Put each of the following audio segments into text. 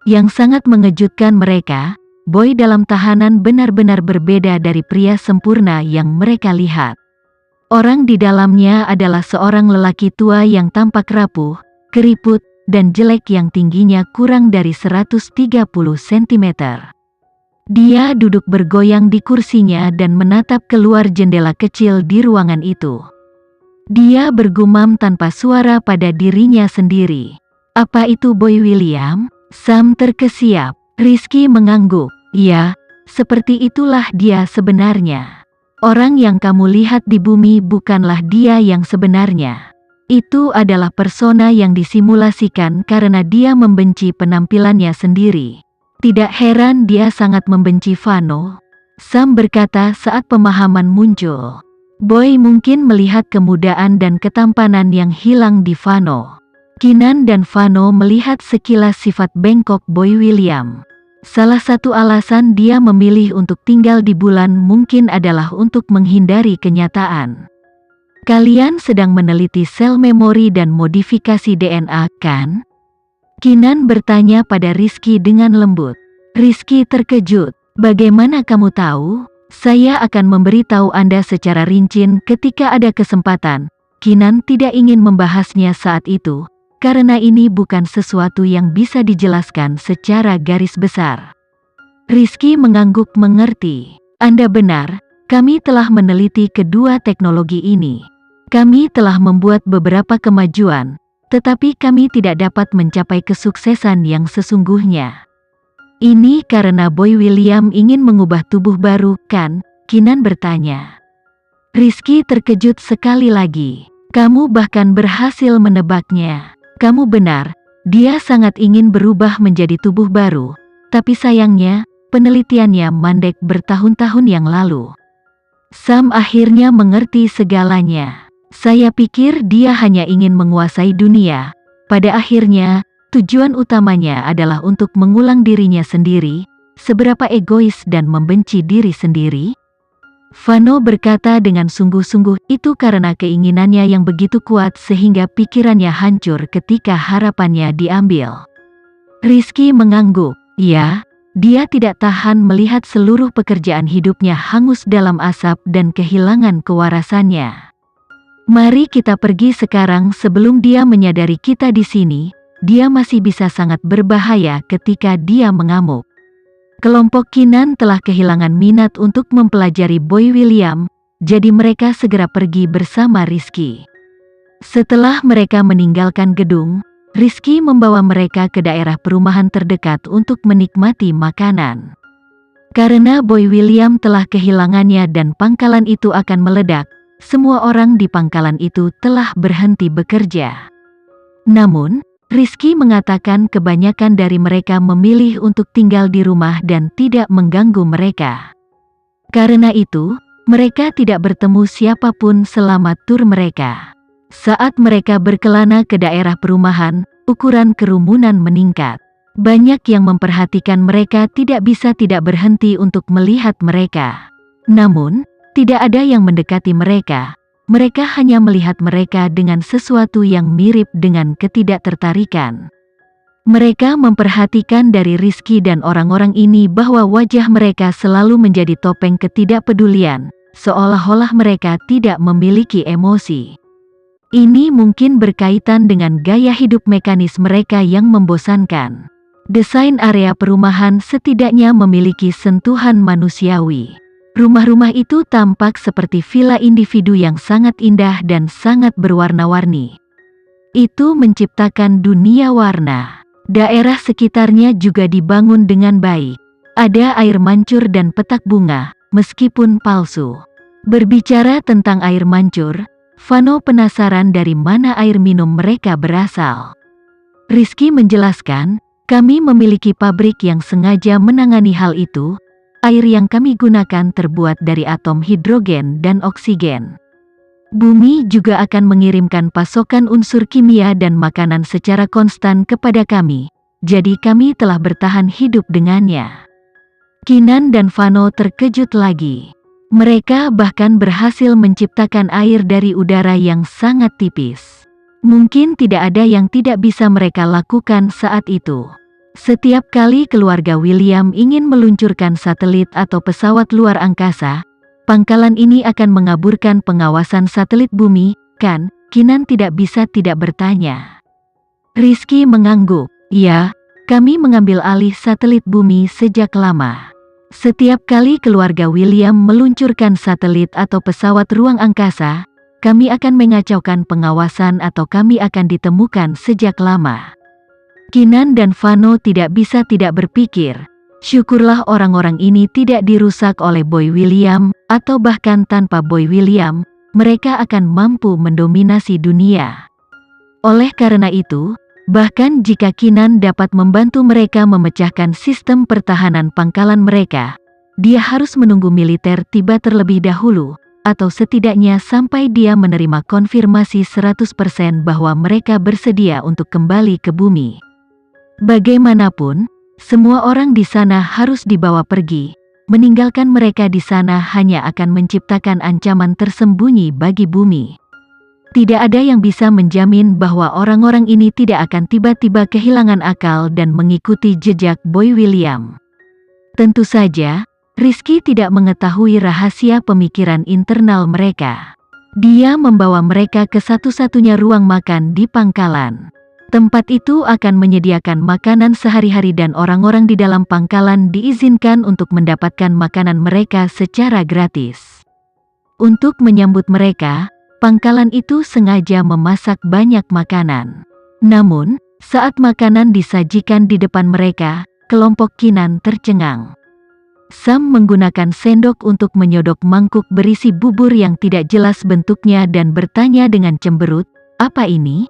Yang sangat mengejutkan mereka, Boy dalam tahanan benar-benar berbeda dari pria sempurna yang mereka lihat. Orang di dalamnya adalah seorang lelaki tua yang tampak rapuh, keriput, dan jelek yang tingginya kurang dari 130 cm. Dia duduk bergoyang di kursinya dan menatap keluar jendela kecil di ruangan itu. Dia bergumam tanpa suara pada dirinya sendiri. "Apa itu Boy William?" Sam terkesiap. Rizky mengangguk. "Ya, seperti itulah dia sebenarnya. Orang yang kamu lihat di bumi bukanlah dia yang sebenarnya. Itu adalah persona yang disimulasikan karena dia membenci penampilannya sendiri. Tidak heran dia sangat membenci Vano," Sam berkata saat pemahaman muncul. Boy mungkin melihat kemudaan dan ketampanan yang hilang di Vano. Keenan dan Vano melihat sekilas sifat bengkok Boy William. Salah satu alasan dia memilih untuk tinggal di bulan mungkin adalah untuk menghindari kenyataan. "Kalian sedang meneliti sel memori dan modifikasi DNA, kan?" Keenan bertanya pada Rizky dengan lembut. Rizky terkejut. "Bagaimana kamu tahu?" "Saya akan memberitahu Anda secara rinci ketika ada kesempatan." Keenan tidak ingin membahasnya saat itu, karena ini bukan sesuatu yang bisa dijelaskan secara garis besar. Rizky mengangguk mengerti. "Anda benar, kami telah meneliti kedua teknologi ini. Kami telah membuat beberapa kemajuan, tetapi kami tidak dapat mencapai kesuksesan yang sesungguhnya." "Ini karena Boy William ingin mengubah tubuh baru, kan?" Keenan bertanya. Rizky terkejut sekali lagi. "Kamu bahkan berhasil menebaknya. Kamu benar, dia sangat ingin berubah menjadi tubuh baru, tapi sayangnya, penelitiannya mandek bertahun-tahun yang lalu." Sam akhirnya mengerti segalanya. "Saya pikir dia hanya ingin menguasai dunia. Pada akhirnya, tujuan utamanya adalah untuk mengulang dirinya sendiri, seberapa egois dan membenci diri sendiri." Vano berkata dengan sungguh-sungguh, "Itu karena keinginannya yang begitu kuat sehingga pikirannya hancur ketika harapannya diambil." Rizky mengangguk. "Ya, dia tidak tahan melihat seluruh pekerjaan hidupnya hangus dalam asap dan kehilangan kewarasannya. Mari kita pergi sekarang sebelum dia menyadari kita di sini. Dia masih bisa sangat berbahaya ketika dia mengamuk." Kelompok Keenan telah kehilangan minat untuk mempelajari Boy William, jadi mereka segera pergi bersama Rizky. Setelah mereka meninggalkan gedung, Rizky membawa mereka ke daerah perumahan terdekat untuk menikmati makanan. Karena Boy William telah kehilangannya dan pangkalan itu akan meledak, semua orang di pangkalan itu telah berhenti bekerja. Namun, Rizky mengatakan kebanyakan dari mereka memilih untuk tinggal di rumah dan tidak mengganggu mereka. Karena itu, mereka tidak bertemu siapapun selama tur mereka. Saat mereka berkelana ke daerah perumahan, ukuran kerumunan meningkat. Banyak yang memperhatikan mereka tidak bisa tidak berhenti untuk melihat mereka. Namun, tidak ada yang mendekati mereka. Mereka hanya melihat mereka dengan sesuatu yang mirip dengan ketidaktertarikan. Mereka memperhatikan dari Rizky dan orang-orang ini bahwa wajah mereka selalu menjadi topeng ketidakpedulian, seolah-olah mereka tidak memiliki emosi. Ini mungkin berkaitan dengan gaya hidup mekanis mereka yang membosankan. Desain area perumahan setidaknya memiliki sentuhan manusiawi. Rumah-rumah itu tampak seperti villa individu yang sangat indah dan sangat berwarna-warni. Itu menciptakan dunia warna. Daerah sekitarnya juga dibangun dengan baik. Ada air mancur dan petak bunga, meskipun palsu. Berbicara tentang air mancur, Vano penasaran dari mana air minum mereka berasal. Rizky menjelaskan, "Kami memiliki pabrik yang sengaja menangani hal itu. Air yang kami gunakan terbuat dari atom hidrogen dan oksigen. Bumi juga akan mengirimkan pasokan unsur kimia dan makanan secara konstan kepada kami, jadi kami telah bertahan hidup dengannya." Keenan dan Vano terkejut lagi. Mereka bahkan berhasil menciptakan air dari udara yang sangat tipis. Mungkin tidak ada yang tidak bisa mereka lakukan saat itu. Setiap kali keluarga William ingin meluncurkan satelit atau pesawat luar angkasa, pangkalan ini akan mengaburkan pengawasan satelit bumi, kan? Kinan tidak bisa tidak bertanya. Rizky mengangguk. Ya, kami mengambil alih satelit bumi sejak lama. Setiap kali keluarga William meluncurkan satelit atau pesawat ruang angkasa, kami akan mengacaukan pengawasan atau kami akan ditemukan sejak lama. Kinan dan Vano tidak bisa tidak berpikir, syukurlah orang-orang ini tidak dirusak oleh Boy William, atau bahkan tanpa Boy William, mereka akan mampu mendominasi dunia. Oleh karena itu, bahkan jika Kinan dapat membantu mereka memecahkan sistem pertahanan pangkalan mereka, dia harus menunggu militer tiba terlebih dahulu, atau setidaknya sampai dia menerima konfirmasi 100% bahwa mereka bersedia untuk kembali ke bumi. Bagaimanapun, semua orang di sana harus dibawa pergi. Meninggalkan mereka di sana hanya akan menciptakan ancaman tersembunyi bagi bumi. Tidak ada yang bisa menjamin bahwa orang-orang ini tidak akan tiba-tiba kehilangan akal dan mengikuti jejak Boy William. Tentu saja, Rizky tidak mengetahui rahasia pemikiran internal mereka. Dia membawa mereka ke satu-satunya ruang makan di pangkalan. Tempat itu akan menyediakan makanan sehari-hari dan orang-orang di dalam pangkalan diizinkan untuk mendapatkan makanan mereka secara gratis. Untuk menyambut mereka, pangkalan itu sengaja memasak banyak makanan. Namun, saat makanan disajikan di depan mereka, kelompok Kinan tercengang. Sam menggunakan sendok untuk menyodok mangkuk berisi bubur yang tidak jelas bentuknya dan bertanya dengan cemberut, "Apa ini?"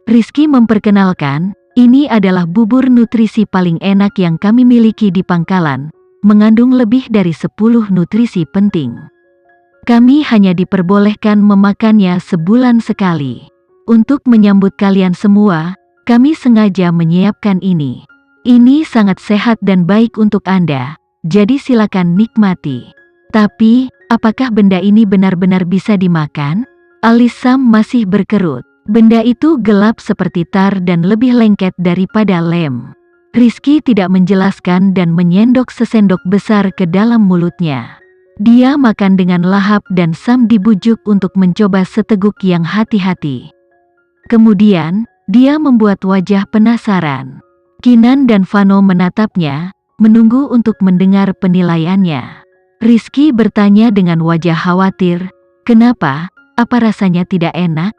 Rizky memperkenalkan, "Ini adalah bubur nutrisi paling enak yang kami miliki di pangkalan, mengandung lebih dari 10 nutrisi penting. Kami hanya diperbolehkan memakannya sebulan sekali. Untuk menyambut kalian semua, kami sengaja menyiapkan ini. Ini sangat sehat dan baik untuk Anda, jadi silakan nikmati. Tapi, apakah benda ini benar-benar bisa dimakan?" Alis Sam masih berkerut. Benda itu gelap seperti tar dan lebih lengket daripada lem. Rizky tidak menjelaskan dan menyendok sesendok besar ke dalam mulutnya. Dia makan dengan lahap dan Sam dibujuk untuk mencoba seteguk yang hati-hati. Kemudian, dia membuat wajah penasaran. Kinan dan Vano menatapnya, menunggu untuk mendengar penilaiannya. Rizky bertanya dengan wajah khawatir, "Kenapa? Apa rasanya tidak enak?"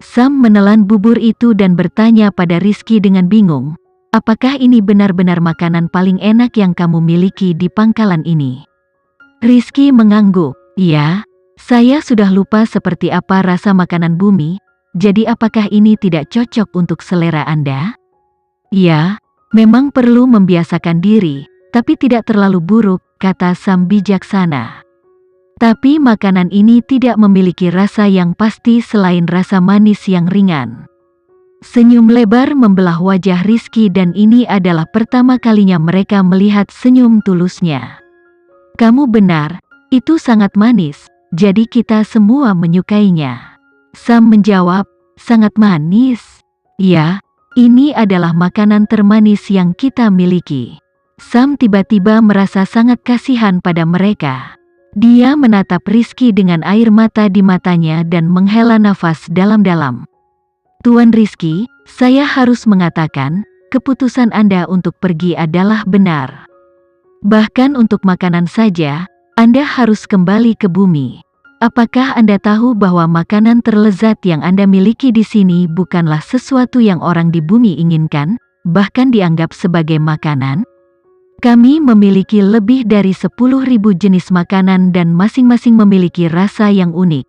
Sam menelan bubur itu dan bertanya pada Rizky dengan bingung, "Apakah ini benar-benar makanan paling enak yang kamu miliki di pangkalan ini?" Rizky mengangguk, "Ya, saya sudah lupa seperti apa rasa makanan bumi, jadi apakah ini tidak cocok untuk selera Anda?" "Ya, memang perlu membiasakan diri, tapi tidak terlalu buruk," kata Sam bijaksana. "Tapi makanan ini tidak memiliki rasa yang pasti selain rasa manis yang ringan." Senyum lebar membelah wajah Rizky dan ini adalah pertama kalinya mereka melihat senyum tulusnya. "Kamu benar, itu sangat manis, jadi kita semua menyukainya." Sam menjawab, "Sangat manis? Ya, ini adalah makanan termanis yang kita miliki." Sam tiba-tiba merasa sangat kasihan pada mereka. Dia menatap Rizky dengan air mata di matanya dan menghela nafas dalam-dalam. "Tuan Rizky, saya harus mengatakan, keputusan Anda untuk pergi adalah benar. Bahkan untuk makanan saja, Anda harus kembali ke bumi. Apakah Anda tahu bahwa makanan terlezat yang Anda miliki di sini bukanlah sesuatu yang orang di bumi inginkan, bahkan dianggap sebagai makanan? Kami memiliki lebih dari 10.000 jenis makanan dan masing-masing memiliki rasa yang unik.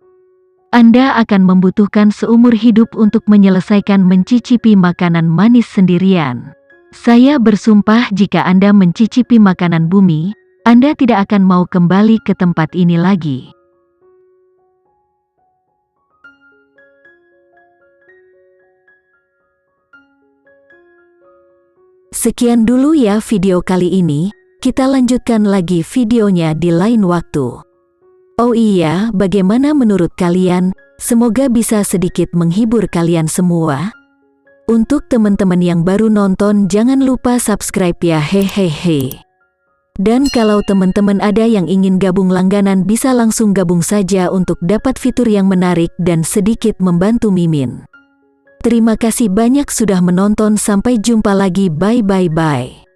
Anda akan membutuhkan seumur hidup untuk menyelesaikan mencicipi makanan manis sendirian. Saya bersumpah jika Anda mencicipi makanan bumi, Anda tidak akan mau kembali ke tempat ini lagi." Sekian dulu ya video kali ini, kita lanjutkan lagi videonya di lain waktu. Oh iya, bagaimana menurut kalian? Semoga bisa sedikit menghibur kalian semua. Untuk teman-teman yang baru nonton, jangan lupa subscribe ya, hehehe. Dan kalau teman-teman ada yang ingin gabung langganan, bisa langsung gabung saja untuk dapat fitur yang menarik dan sedikit membantu Mimin. Terima kasih banyak sudah menonton, sampai jumpa lagi, bye.